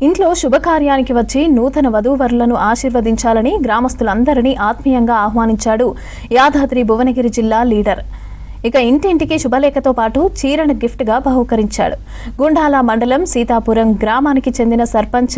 ఇంట్లో శుభకార్యానికి వచ్చి నూతన వధూవరులను ఆశీర్వదించాలని గ్రామస్తులందరినీ ఆత్మీయంగా ఆహ్వానించాడు యాదాద్రి భువనగిరి జిల్లా లీడర్. ఇక ఇంటింటికి శుభలేఖతో పాటు చీరను గిఫ్ట్గా బహుకరించాడు. గుండాల మండలం సీతాపురం గ్రామానికి చెందిన సర్పంచ్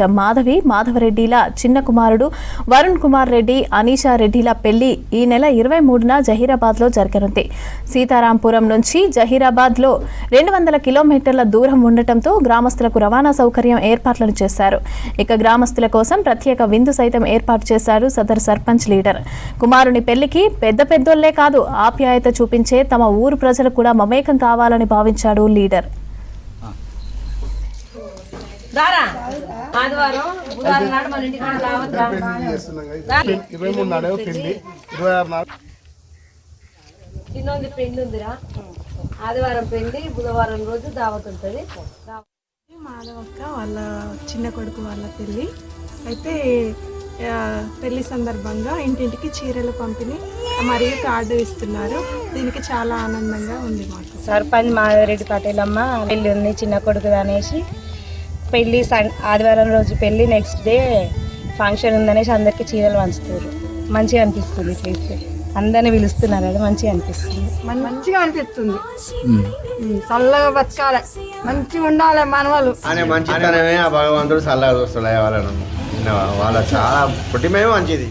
మాధవరెడ్డిల చిన్న కుమారుడు వరుణ్ కుమార్ రెడ్డి, అనీషా రెడ్డిల పెళ్లి ఈ నెల 23న జహీరాబాద్లో జరగనుంది. సీతారాంపురం నుంచి జహీరాబాద్లో 200 కిలోమీటర్ల దూరం ఉండటంతో గ్రామస్తులకు రవాణా సౌకర్యం ఏర్పాట్లను చేశారు. ఇక గ్రామస్తుల కోసం ప్రత్యేక విందు సైతం ఏర్పాటు చేశారు సదర్ సర్పంచ్ లీడర్. కుమారుని పెళ్లికి పెద్దోళ్లే కాదు, ఆప్యాయత చూపించే తమ ఊరు ప్రజలు కూడా మమేకం కావాలని భావించాడు లీడర్. చిన్నోంది పెళ్లి ఉందిరా, ఆదివారం పెళ్లి, బుధవారం రోజు దావత్ ఉంటుంది. మాధవక్క వాళ్ళ చిన్న కొడుకు వాళ్ళ పెళ్ళి అయితే పెళ్లి సందర్భంగా ఇంటింటికి చీరలు పంపిణీ మరియు కార్డు ఇస్తున్నారు. దీనికి చాలా ఆనందంగా ఉంది మాకు. సర్పంచ్ మాధవరెడ్డి పటేల్ అమ్మ పెళ్ళి ఉంది చిన్న కొడుకు అనేసి పెళ్ళి ఆదివారం రోజు పెళ్ళి, నెక్స్ట్ డే ఫంక్షన్ ఉందనేసి అందరికీ చీరలు పంచుతారు. మంచిగా అనిపిస్తుంది, చేస్తే అందరిని పిలుస్తున్నారు, అది మంచిగా అనిపిస్తుంది. మంచిగా అనిపిస్తుంది. చల్లగా బతకాలి, మంచిగా ఉండాలి మనవాళ్ళు అనే మంచితనమే ఆ భగవంతుడు చల్లగా చూస్తాడు. వాళ్ళ చాలా పుట్టిమే మంచిది.